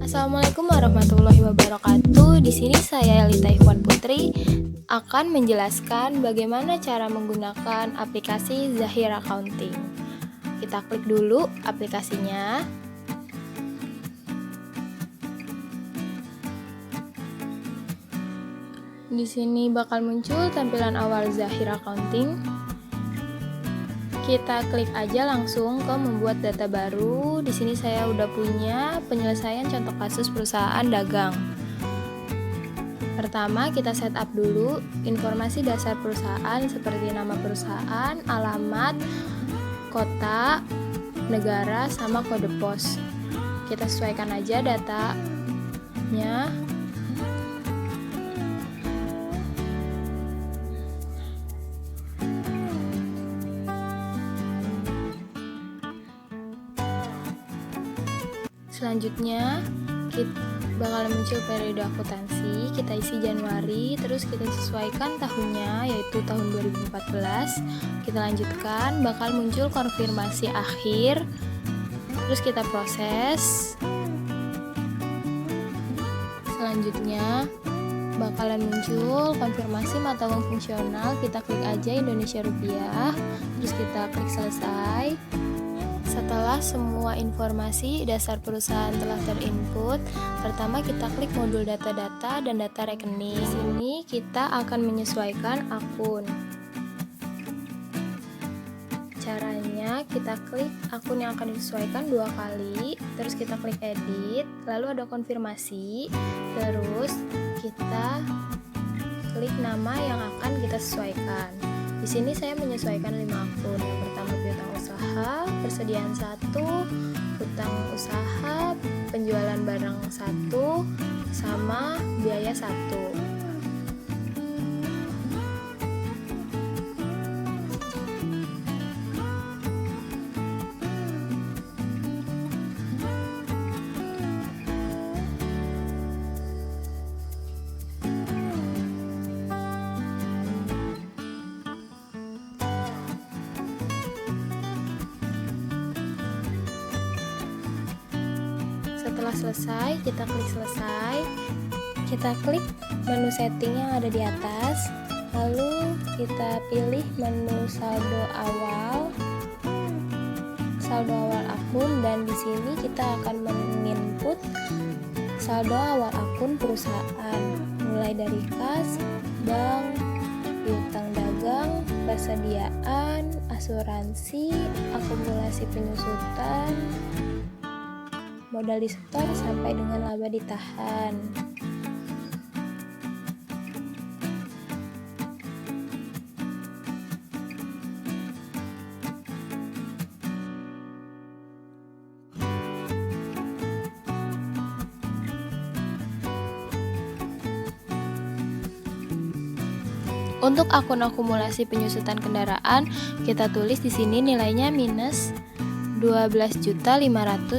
Assalamualaikum warahmatullahi wabarakatuh. Di sini saya Elita Ikhwan Putri akan menjelaskan bagaimana cara menggunakan aplikasi Zahir Accounting. Kita klik dulu aplikasinya. Di sini bakal muncul tampilan awal Zahir Accounting. Kita klik aja langsung ke membuat data baru. Di sini saya udah punya penyelesaian contoh kasus perusahaan dagang. Pertama, kita setup dulu informasi dasar perusahaan seperti nama perusahaan, alamat, kota, negara, sama kode pos. Kita sesuaikan aja datanya. Selanjutnya kita bakal muncul periode akuntansi. Kita isi Januari, terus kita sesuaikan tahunnya yaitu tahun 2014. Kita lanjutkan, bakal muncul konfirmasi akhir, terus kita proses. Selanjutnya bakalan muncul konfirmasi mata uang fungsional. Kita klik aja Indonesia Rupiah, terus kita klik selesai. Setelah semua informasi dasar perusahaan telah terinput, pertama kita klik modul data-data dan data rekening. Di sini kita akan menyesuaikan akun. Caranya kita klik akun yang akan disesuaikan 2 kali, terus kita klik edit, lalu ada konfirmasi, terus kita klik nama yang akan kita sesuaikan. Di sini saya menyesuaikan 5 akun. Yang pertama piutang usaha, persediaan 1, utang usaha, penjualan barang 1, sama biaya 1. Setelah selesai, kita klik selesai. Kita klik menu setting yang ada di atas. Lalu kita pilih menu saldo awal akun, dan di sini kita akan menginput saldo awal akun perusahaan, mulai dari kas, bank, piutang dagang, persediaan, asuransi, akumulasi penyusutan, modal disetor sampai dengan laba ditahan. Untuk akun akumulasi penyusutan kendaraan, kita tulis di sini nilainya minus Rp12.500.000.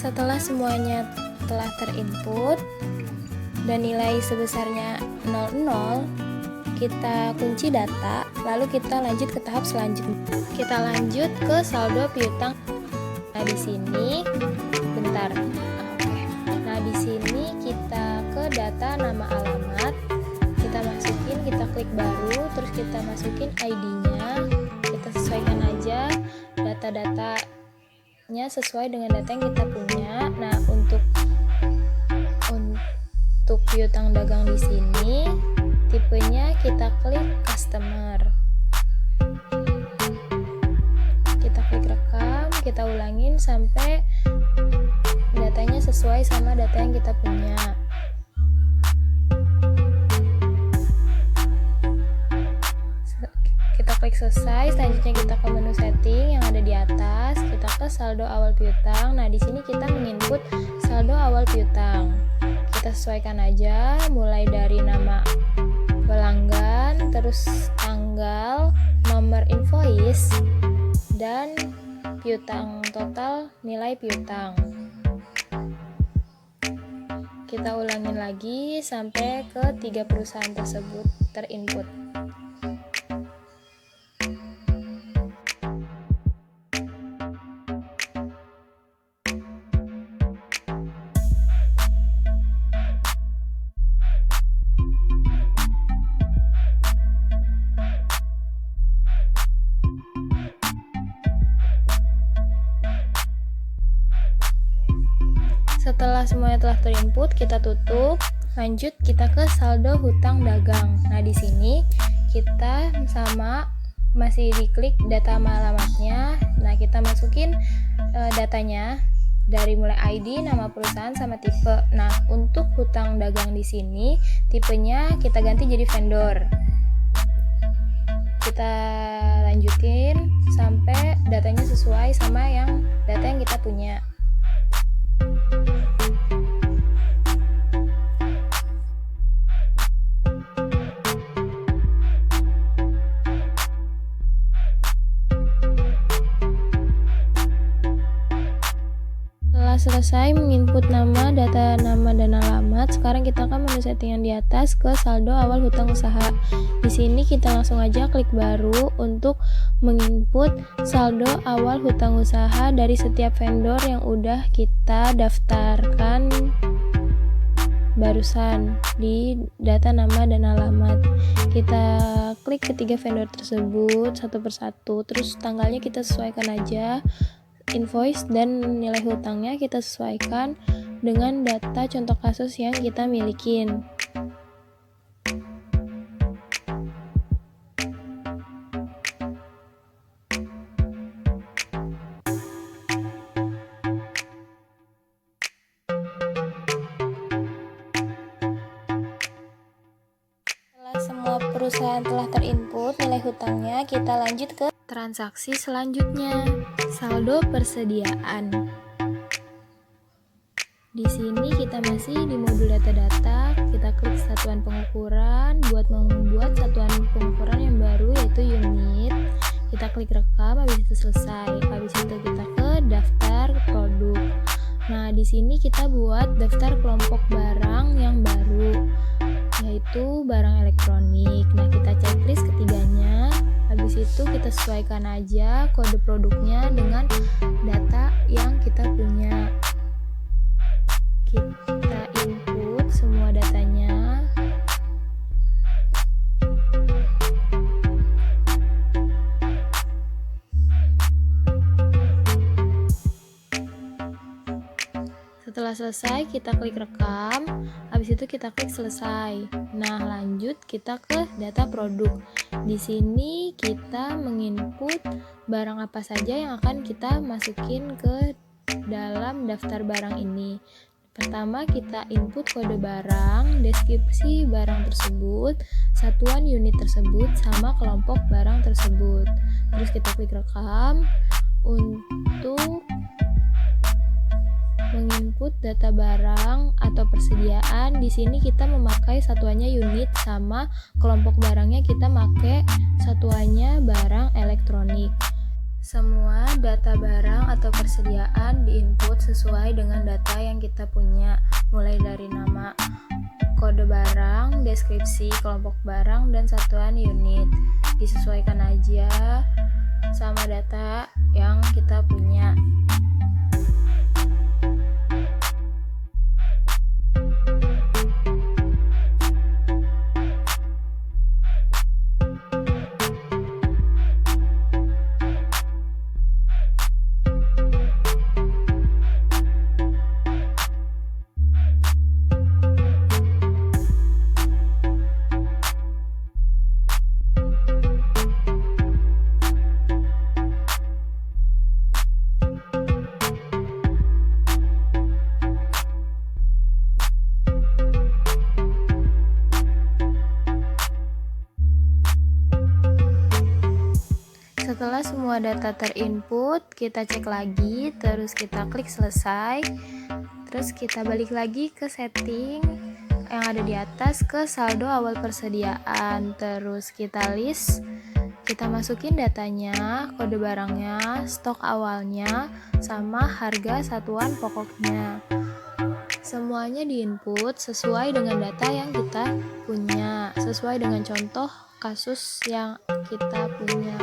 Setelah semuanya telah terinput dan nilai sebesarnya 00, kita kunci data, lalu kita lanjut ke tahap selanjutnya. Kita lanjut ke saldo piutang. Nah, di sini bentar. Nah, di sini kita ke data nama alamat. Kita masukin, kita klik baru, terus kita masukin ID-nya. Kita sesuaikan aja data-datanya sesuai dengan data yang kita punya. Nah, untuk piutang dagang di sini tipenya kita klik customer. Kita klik rekam, kita ulangin sampai datanya sesuai sama data yang kita punya. Kita klik klik selesai. Selanjutnya kita ke menu setting yang ada di atas. Kita ke saldo awal piutang. Nah, di sini kita menginput saldo awal piutang. Kita sesuaikan aja, mulai dari nama pelanggan, terus tanggal, nomor invoice, dan piutang total, nilai piutang. Kita ulangin lagi sampai ke 3 perusahaan tersebut terinput. Setelah semuanya telah terinput, kita tutup. Lanjut kita ke saldo hutang dagang. Nah, di sini kita masih diklik data alamatnya. Nah, kita masukin datanya dari mulai ID, nama perusahaan sama tipe. Nah, untuk hutang dagang di sini tipenya kita ganti jadi vendor. Kita lanjutin sampai datanya sesuai sama data yang kita punya. Setelah selesai menginput nama, data nama dan alamat, sekarang kita akan menu setting yang di atas ke saldo awal hutang usaha. Di sini kita langsung aja klik baru untuk menginput saldo awal hutang usaha dari setiap vendor yang udah kita daftarkan barusan di data nama dan alamat. Kita klik ketiga vendor tersebut satu persatu, terus tanggalnya kita sesuaikan aja. Invoice dan nilai hutangnya kita sesuaikan dengan data contoh kasus yang kita milikin. Setelah semua perusahaan telah terinput nilai hutangnya, kita lanjut ke transaksi selanjutnya, saldo persediaan. Di sini kita masih di modul data-data, kita klik satuan pengukuran buat membuat satuan pengukuran yang baru yaitu unit. Kita klik rekam, habis itu selesai. Habis itu kita ke daftar produk. Nah, di sini kita buat daftar kelompok barang yang baru yaitu barang elektronik. Nah, kita checklist ketiganya. Habis itu kita sesuaikan aja kode produknya dengan data yang kita punya. Kita input semua datanya. Setelah selesai, kita klik rekam. Habis itu kita klik selesai. Nah, lanjut kita ke data produk. Di sini kita menginput barang apa saja yang akan kita masukin ke dalam daftar barang ini. Pertama, kita input kode barang, deskripsi barang tersebut, satuan unit tersebut, sama kelompok barang tersebut. Terus kita klik rekam. Untuk menginput data barang atau persediaan, di sini kita memakai satuannya unit, sama kelompok barangnya kita pakai satuannya barang elektronik. Semua data barang atau persediaan diinput sesuai dengan data yang kita punya, mulai dari nama, kode barang, deskripsi, kelompok barang, dan satuan unit. Disesuaikan aja sama data yang kita punya. Setelah semua data terinput, kita cek lagi, terus kita klik selesai. Terus kita balik lagi ke setting yang ada di atas, ke saldo awal persediaan. Terus kita list, kita masukin datanya, kode barangnya, stok awalnya, sama harga satuan pokoknya. Semuanya diinput sesuai dengan data yang kita punya, sesuai dengan contoh kasus yang kita punya.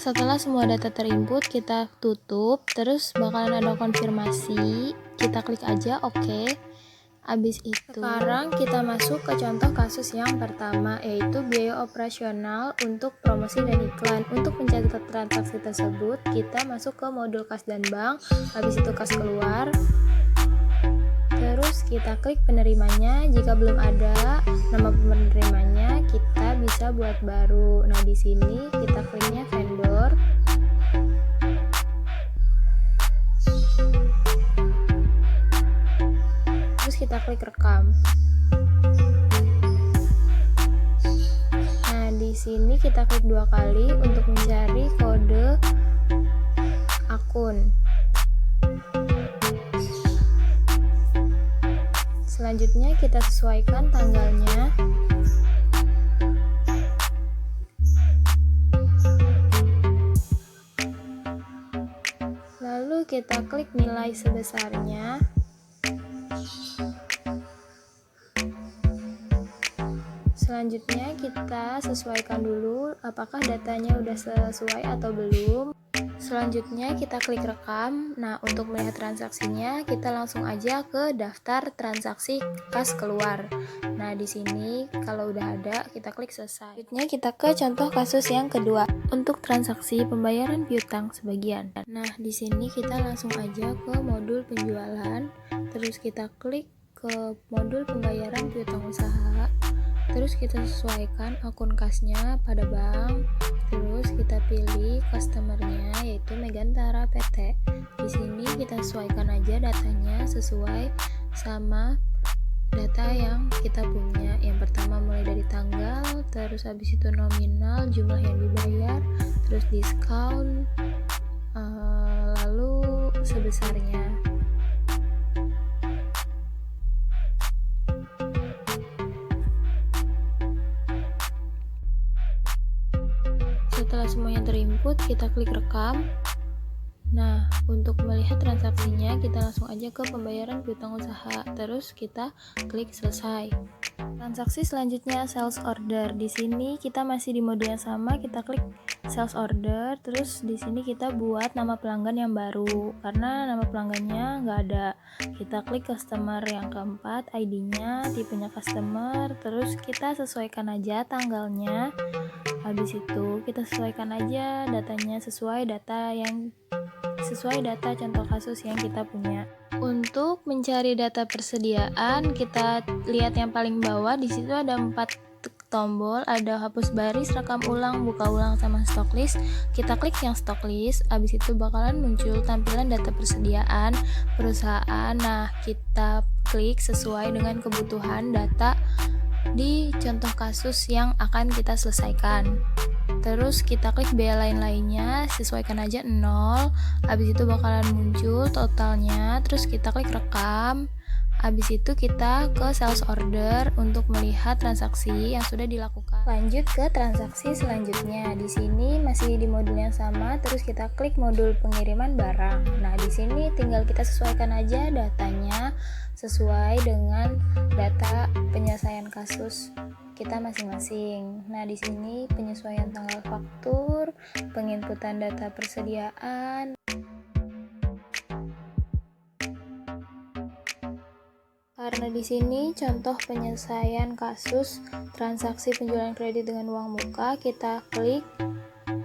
Setelah semua data terinput, kita tutup, terus bakalan ada konfirmasi, kita klik aja oke. Habis itu, sekarang kita masuk ke contoh kasus yang pertama, yaitu biaya operasional untuk promosi dan iklan. Untuk mencatat transaksi tersebut, kita masuk ke modul kas dan bank, habis itu kas keluar. Terus kita klik penerimanya, jika belum ada nama penerimanya, kita bisa buat baru. Nah, di sini kita kliknya vendor. Terus kita klik rekam. Nah, di sini kita klik 2 kali untuk mencari kode akun. Selanjutnya kita sesuaikan tanggalnya. Lalu kita klik nilai sebesarnya. Selanjutnya kita sesuaikan dulu apakah datanya udah sesuai atau belum. Selanjutnya kita klik rekam. Nah, untuk melihat transaksinya kita langsung aja ke daftar transaksi kas keluar. Nah, di sini kalau udah ada kita klik selesai. Selanjutnya kita ke contoh kasus yang kedua untuk transaksi pembayaran piutang sebagian. Nah, di sini kita langsung aja ke modul penjualan. Terus kita klik ke modul pembayaran piutang usaha. Terus kita sesuaikan akun kasnya pada bank. Terus kita pilih customernya yaitu Megantara PT. Di sini kita sesuaikan aja datanya sesuai sama data yang kita punya. Yang pertama mulai dari tanggal, terus habis itu nominal, jumlah yang dibayar, terus diskon, lalu sebesarnya. Setelah semuanya terinput, kita klik rekam. Nah, untuk melihat transaksinya, kita langsung aja ke pembayaran piutang usaha. Terus kita klik selesai. Transaksi selanjutnya sales order. Di sini kita masih di mode yang sama, kita klik sales order. Terus di sini kita buat nama pelanggan yang baru karena nama pelanggannya nggak ada. Kita klik customer yang keempat, ID-nya, tipenya customer. Terus kita sesuaikan aja tanggalnya. Habis itu kita sesuaikan aja datanya sesuai data contoh kasus yang kita punya. Untuk mencari data persediaan, kita lihat yang paling bawah. Di situ ada 4 tombol, ada hapus baris, rekam ulang, buka ulang, sama stock list. Kita klik yang stock list, habis itu bakalan muncul tampilan data persediaan perusahaan. Nah, kita klik sesuai dengan kebutuhan data di contoh kasus yang akan kita selesaikan. Terus kita klik biaya lain-lainnya, sesuaikan aja 0. Habis itu bakalan muncul totalnya. Terus kita klik rekam. Habis itu kita ke sales order untuk melihat transaksi yang sudah dilakukan. Lanjut ke transaksi selanjutnya. Di sini masih di modul yang sama, terus kita klik modul pengiriman barang. Nah, di sini tinggal kita sesuaikan aja datanya sesuai dengan data penyelesaian kasus kita masing-masing. Nah, di sini penyesuaian tanggal faktur, penginputan data persediaan. Karena di sini contoh penyelesaian kasus transaksi penjualan kredit dengan uang muka, kita klik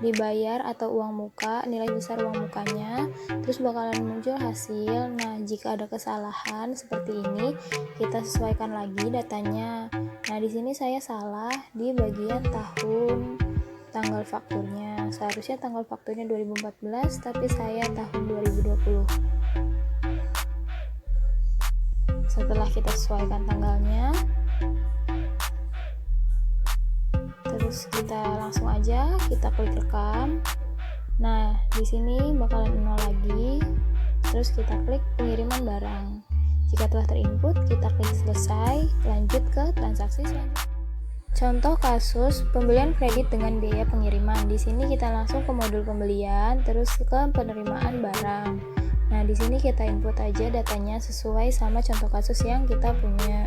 dibayar atau uang muka, nilai besar uang mukanya, terus bakalan muncul hasil. Nah, jika ada kesalahan seperti ini, kita sesuaikan lagi datanya. Nah, di sini saya salah di bagian tahun tanggal fakturnya. Seharusnya tanggal fakturnya 2014, tapi saya tahun 2020. Setelah kita sesuaikan tanggalnya, terus kita langsung aja kita klik rekam. Nah, di sini bakalan 0 lagi. Terus kita klik pengiriman barang. Jika telah terinput, kita klik selesai, lanjut ke transaksi selanjutnya. Contoh kasus pembelian kredit dengan biaya pengiriman. Di sini kita langsung ke modul pembelian, terus ke penerimaan barang. Nah, di sini kita input aja datanya sesuai sama contoh kasus yang kita punya.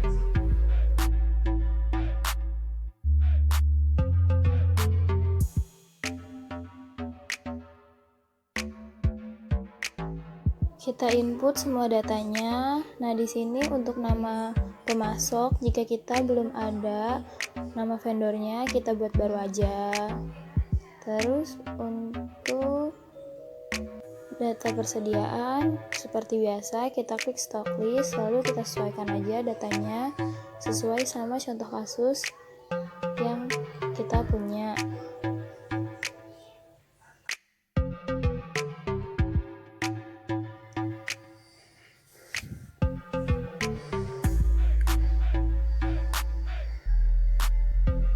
Kita input semua datanya. Nah, di sini untuk nama pemasok, jika kita belum ada nama vendornya, kita buat baru aja. Terus untuk data persediaan, seperti biasa kita klik stock list, lalu kita sesuaikan aja datanya sesuai sama contoh kasus yang kita punya.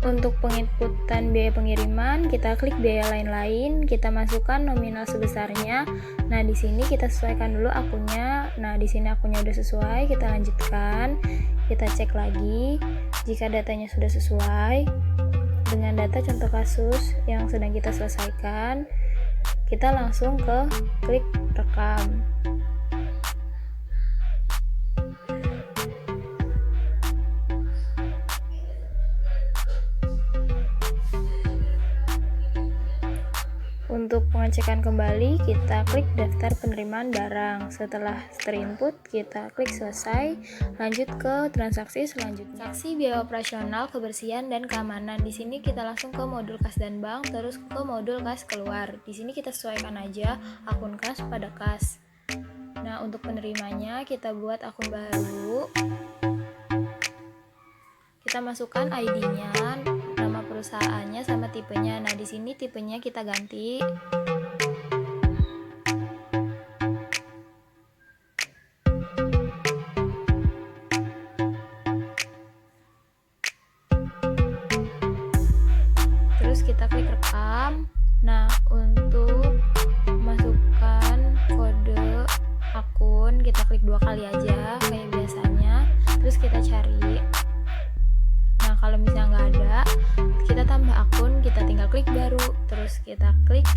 Untuk penginputan biaya pengiriman, kita klik biaya lain-lain, kita masukkan nominal sebesarnya. Nah, di sini kita sesuaikan dulu akunnya. Nah, di sini akunnya udah sesuai, kita lanjutkan. Kita cek lagi jika datanya sudah sesuai dengan data contoh kasus yang sedang kita selesaikan. Kita langsung ke klik rekam. Untuk pengecekan kembali, kita klik daftar penerimaan barang. Setelah terinput, kita klik selesai, lanjut ke transaksi selanjutnya. Transaksi biaya operasional, kebersihan, dan keamanan. Di sini kita langsung ke modul kas dan bank, terus ke modul kas keluar. Di sini kita sesuaikan aja akun kas pada kas. Nah, untuk penerimanya, kita buat akun baru. Kita masukkan ID-nya, nama perusahaannya sama tipenya. Nah, di sini tipenya kita ganti. Terus kita klik rekam. Nah, untuk masukkan kode akun, kita klik 2 kali aja kayak biasanya. Terus kita cari. Nah, kalau misalnya nggak ada, kita tambah akun, kita tinggal klik baru. Terus kita klik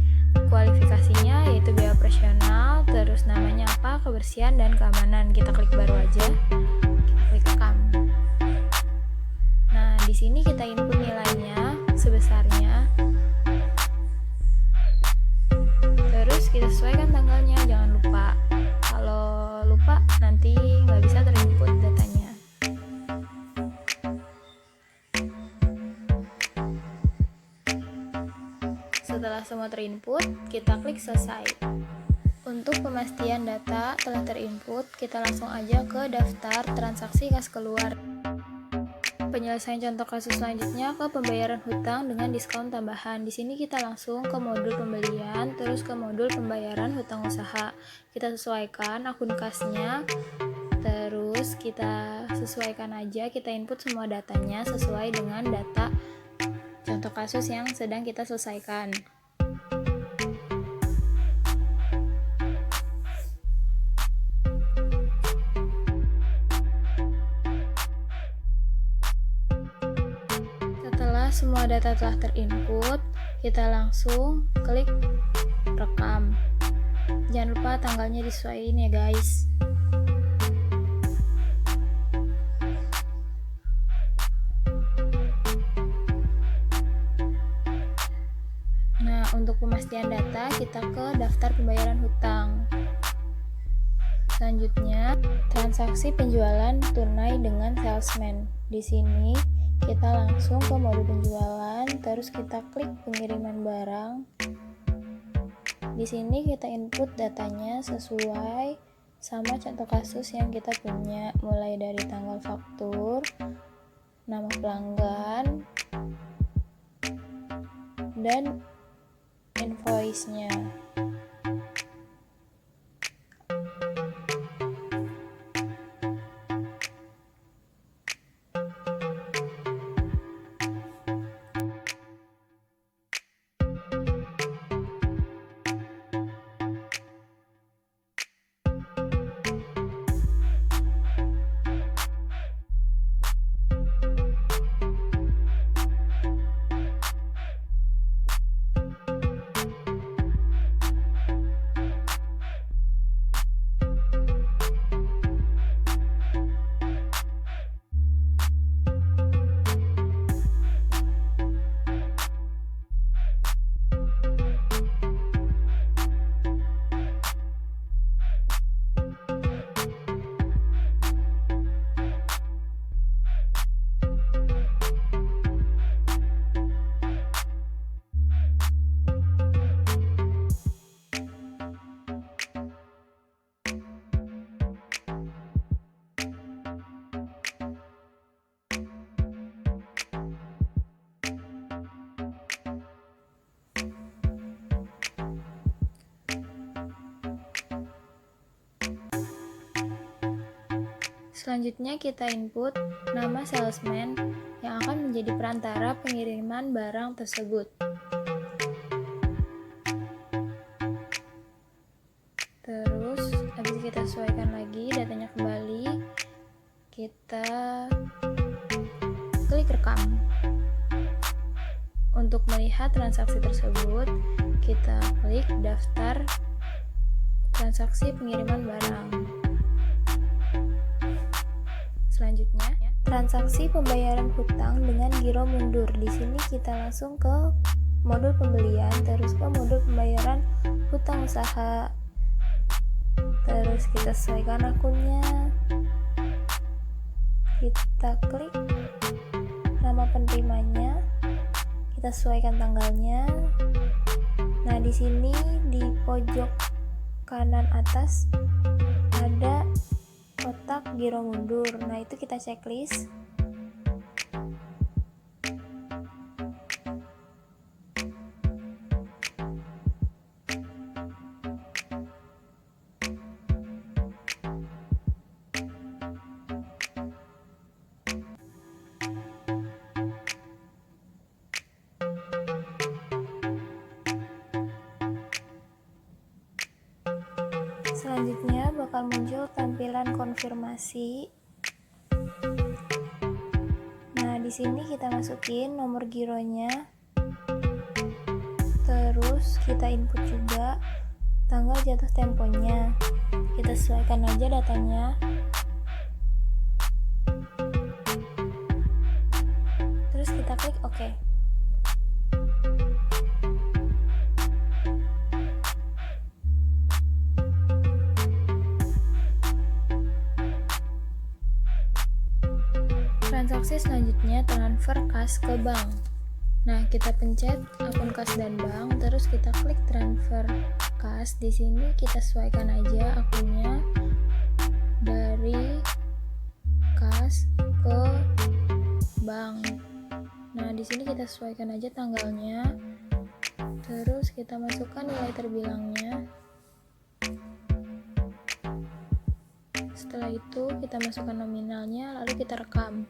kualifikasinya, yaitu biaya operasional, terus namanya apa, kebersihan dan keamanan. Kita klik baru aja, kita klik rekam. Nah, di sini kita input nilainya sebesarnya. Terus kita sesuaikan tanggalnya, jangan lupa. Kalau lupa nanti nggak bisa terinput datanya. Setelah semua terinput, kita klik selesai. Untuk pemastian data telah terinput, kita langsung aja ke daftar transaksi kas keluar. Penyelesaian contoh kasus selanjutnya ke pembayaran hutang dengan diskon tambahan. Di sini kita langsung ke modul pembelian, terus ke modul pembayaran hutang usaha. Kita sesuaikan akun kasnya, terus kita sesuaikan aja, kita input semua datanya sesuai dengan data contoh kasus yang sedang kita selesaikan. Setelah semua data telah terinput, kita langsung klik rekam. Jangan lupa tanggalnya disesuaikan ya guys. Nah, untuk pemastian data, kita ke daftar pembayaran hutang. Selanjutnya, transaksi penjualan tunai dengan salesman. Di sini kita langsung ke mode penjualan, terus kita klik pengiriman barang. Di sini kita input datanya sesuai sama contoh kasus yang kita punya, mulai dari tanggal faktur, nama pelanggan, dan invoice-nya. Selanjutnya kita input nama salesman yang akan menjadi perantara pengiriman barang tersebut. Terus habis kita sesuaikan lagi datanya kembali, kita klik rekam. Untuk melihat transaksi tersebut, kita klik daftar transaksi pengiriman barang. Selanjutnya, transaksi pembayaran hutang dengan giro mundur. Di sini kita langsung ke modul pembelian, terus ke modul pembayaran hutang usaha. Terus kita sesuaikan akunnya. Kita klik nama penerimanya. Kita sesuaikan tanggalnya. Nah, di sini di pojok kanan atas ada kotak giro mundur. Nah, itu kita checklist. Selanjutnya bakal muncul tampilan konfirmasi. Nah, di sini kita masukin nomor gironya. Terus kita input juga tanggal jatuh temponya. Kita sesuaikan aja datanya. Terus kita klik OK. Transaksi selanjutnya transfer kas ke bank. Nah, kita pencet akun kas dan bank, terus kita klik transfer kas. Di sini kita sesuaikan aja akunnya dari kas ke bank. Nah, di sini kita sesuaikan aja tanggalnya. Terus kita masukkan nilai terbilangnya. Setelah itu kita masukkan nominalnya, lalu kita rekam.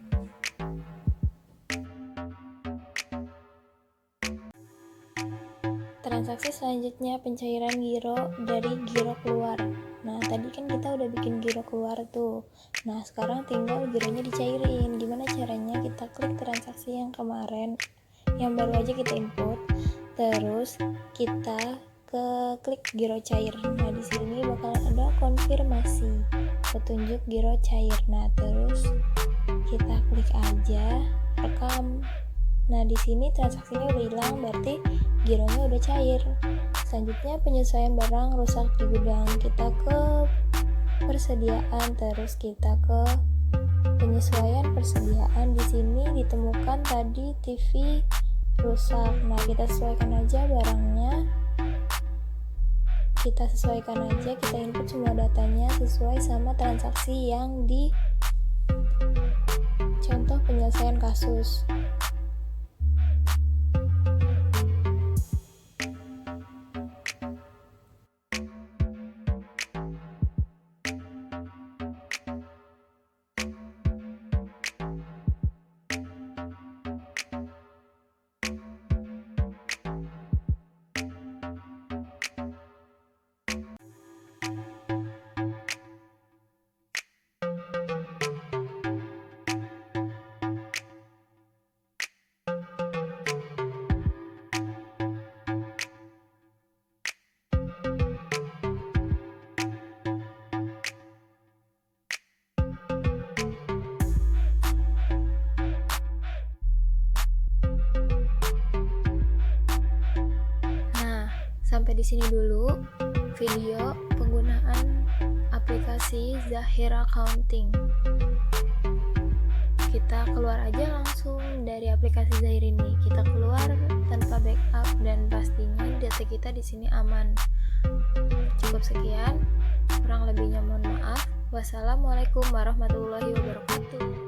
Transaksi selanjutnya pencairan giro dari giro keluar. Nah, tadi kan kita udah bikin giro keluar tuh. Nah, sekarang tinggal gironya dicairin. Gimana caranya? Kita klik transaksi yang kemarin. yang baru aja kita input. Terus kita klik giro cair. Nah, di sini bakal ada konfirmasi petunjuk giro cair. Nah, terus kita klik aja rekam. Nah, di sini transaksinya udah hilang, berarti gironya udah cair. Selanjutnya penyesuaian barang rusak di gudang. Kita ke persediaan, terus kita ke penyesuaian persediaan. Di sini ditemukan tadi TV rusak. Nah, kita sesuaikan aja barangnya. Kita sesuaikan aja, kita input semua datanya sesuai sama transaksi yang di contoh penyelesaian kasus. Sampai di sini dulu video penggunaan aplikasi Zahir Accounting. Kita keluar aja langsung dari aplikasi Zahir ini. Kita keluar tanpa backup dan pastinya data kita di sini aman. Cukup sekian, kurang lebihnya mohon maaf. Wassalamualaikum warahmatullahi wabarakatuh.